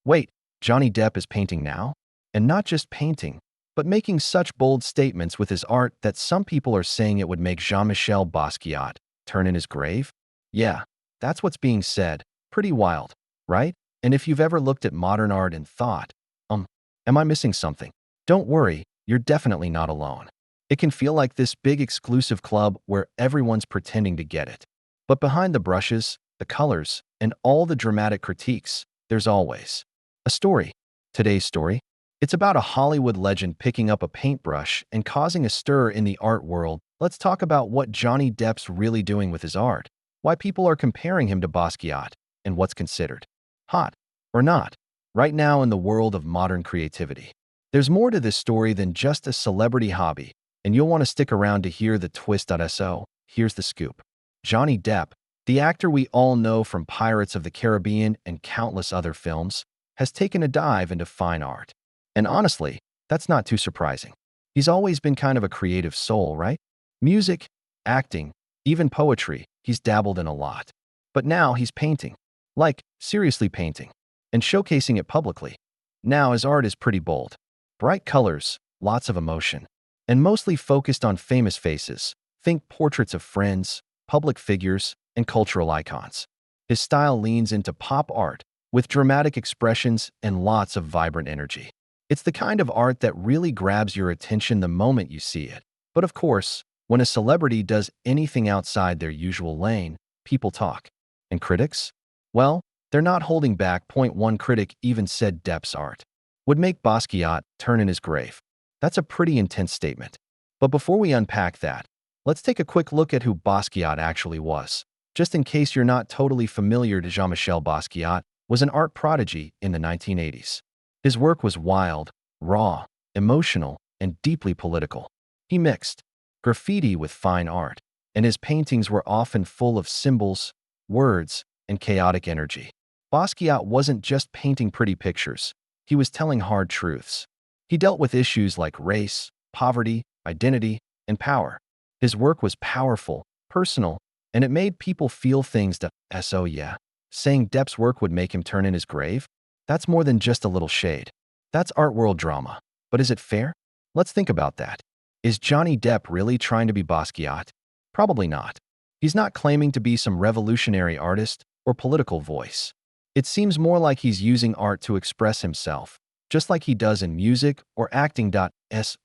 Wait, Johnny Depp is painting now? And not just painting, but making such bold statements with his art that some people are saying it would make Jean-Michel Basquiat turn in his grave? Yeah, that's what's being said. Pretty wild, right? And if you've ever looked at modern art and thought, um, am I missing something? Don't worry, you're definitely not alone. It can feel like this big exclusive club where everyone's pretending to get it. But behind the brushes, the colors, and all the dramatic critiques, there's always a story. Today's story? It's about a Hollywood legend picking up a paintbrush and causing a stir in the art world. Let's talk about what Johnny Depp's really doing with his art, why people are comparing him to Basquiat, and what's considered hot or not right now in the world of modern creativity. There's more to this story than just a celebrity hobby, and you'll want to stick around to hear the twist. So, here's the scoop. Johnny Depp, the actor we all know from Pirates of the Caribbean and countless other films, has taken a dive into fine art. And honestly, that's not too surprising. He's always been kind of a creative soul, right? Music, acting, even poetry, he's dabbled in a lot. But now he's painting. Like, seriously painting. And showcasing it publicly. Now his art is pretty bold. Bright colors, lots of emotion. And mostly focused on famous faces. Think portraits of friends, public figures, and cultural icons. His style leans into pop art, with dramatic expressions and lots of vibrant energy. It's the kind of art that really grabs your attention the moment you see it. But of course, when a celebrity does anything outside their usual lane, people talk. And critics? Well, they're not holding back. One critic even said Depp's art would make Basquiat turn in his grave. That's a pretty intense statement. But before we unpack that, let's take a quick look at who Basquiat actually was. Just in case you're not totally familiar, Jean-Michel Basquiat was an art prodigy in the 1980s. His work was wild, raw, emotional, and deeply political. He mixed graffiti with fine art, and his paintings were often full of symbols, words, and chaotic energy. Basquiat wasn't just painting pretty pictures, he was telling hard truths. He dealt with issues like race, poverty, identity, and power. His work was powerful, personal, and it made people feel things that, so yeah, saying Depp's work would make him turn in his grave? That's more than just a little shade. That's art world drama. But is it fair? Let's think about that. Is Johnny Depp really trying to be Basquiat? Probably not. He's not claiming to be some revolutionary artist or political voice. It seems more like he's using art to express himself, just like he does in music or acting.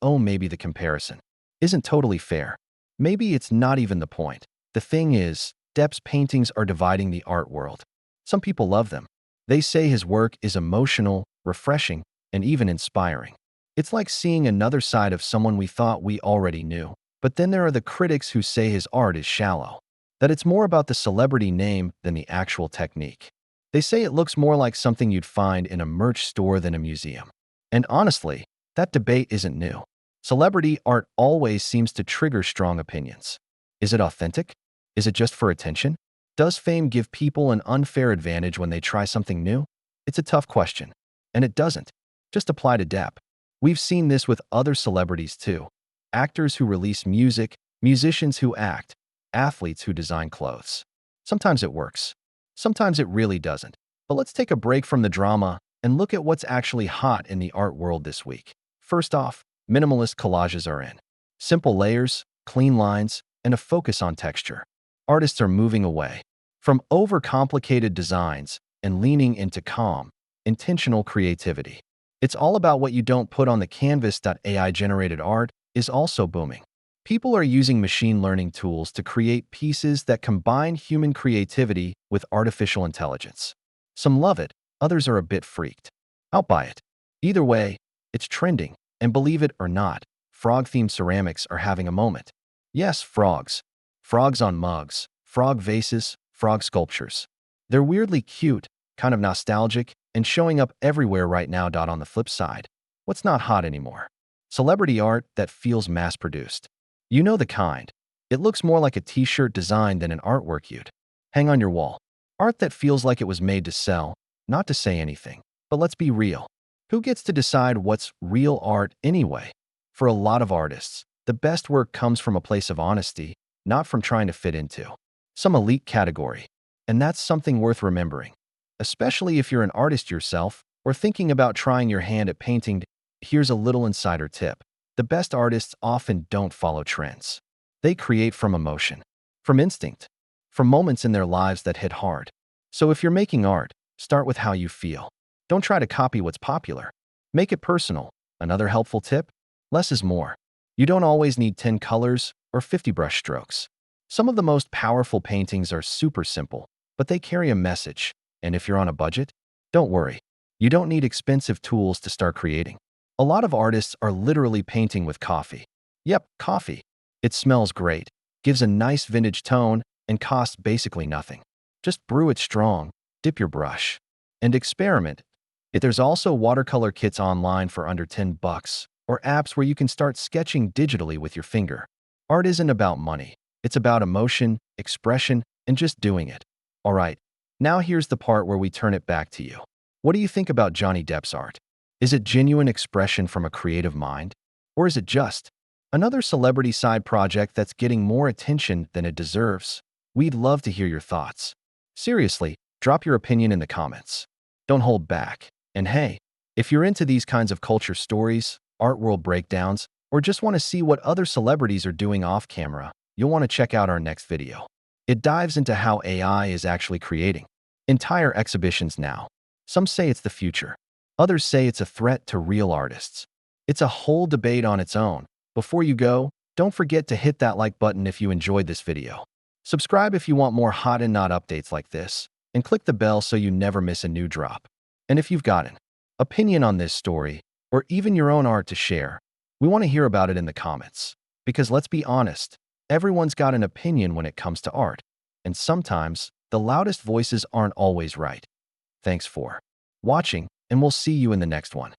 Maybe the comparison isn't totally fair. Maybe it's not even the point. The thing is, Depp's paintings are dividing the art world. Some people love them. They say his work is emotional, refreshing, and even inspiring. It's like seeing another side of someone we thought we already knew. But then there are the critics who say his art is shallow, that it's more about the celebrity name than the actual technique. They say it looks more like something you'd find in a merch store than a museum. And honestly, that debate isn't new. Celebrity art always seems to trigger strong opinions. Is it authentic? Is it just for attention? Does fame give people an unfair advantage when they try something new? It's a tough question. And it doesn't just apply to Depp. We've seen this with other celebrities too. Actors who release music, musicians who act, athletes who design clothes. Sometimes it works. Sometimes it really doesn't. But let's take a break from the drama and look at what's actually hot in the art world this week. First off, minimalist collages are in. Simple layers, clean lines, and a focus on texture. Artists are moving away from overcomplicated designs and leaning into calm, intentional creativity. It's all about what you don't put on the canvas. AI-generated art is also booming. People are using machine learning tools to create pieces that combine human creativity with artificial intelligence. Some love it, others are a bit freaked out by it. Either way, it's trending, and believe it or not, frog-themed ceramics are having a moment. Yes, frogs. Frogs on mugs, frog vases, frog sculptures. They're weirdly cute, kind of nostalgic, and showing up everywhere right now. On the flip side, what's not hot anymore? Celebrity art that feels mass-produced. You know the kind. It looks more like a t-shirt design than an artwork you'd hang on your wall. Art that feels like it was made to sell, not to say anything. But let's be real. Who gets to decide what's real art anyway? For a lot of artists, the best work comes from a place of honesty, not from trying to fit into some elite category. And that's something worth remembering. Especially if you're an artist yourself, or thinking about trying your hand at painting, here's a little insider tip. The best artists often don't follow trends. They create from emotion, from instinct, from moments in their lives that hit hard. So if you're making art, start with how you feel. Don't try to copy what's popular. Make it personal. Another helpful tip? Less is more. You don't always need 10 colors or 50 brush strokes. Some of the most powerful paintings are super simple, but they carry a message. And if you're on a budget, don't worry. You don't need expensive tools to start creating. A lot of artists are literally painting with coffee. Yep, coffee. It smells great, gives a nice vintage tone, and costs basically nothing. Just brew it strong, dip your brush, and experiment. There's also watercolor kits online for under $10, or apps where you can start sketching digitally with your finger. Art isn't about money. It's about emotion, expression, and just doing it. All right, now here's the part where we turn it back to you. What do you think about Johnny Depp's art? Is it genuine expression from a creative mind? Or is it just another celebrity side project that's getting more attention than it deserves? We'd love to hear your thoughts. Seriously, drop your opinion in the comments. Don't hold back. And hey, if you're into these kinds of culture stories, art world breakdowns, or just want to see what other celebrities are doing off camera, you'll want to check out our next video. It dives into how AI is actually creating entire exhibitions now. Some say it's the future. Others say it's a threat to real artists. It's a whole debate on its own. Before you go, don't forget to hit that like button if you enjoyed this video. Subscribe if you want more hot and not updates like this, and click the bell so you never miss a new drop. And if you've got an opinion on this story, or even your own art to share, we want to hear about it in the comments. Because let's be honest, everyone's got an opinion when it comes to art, and sometimes the loudest voices aren't always right. Thanks for watching, and we'll see you in the next one.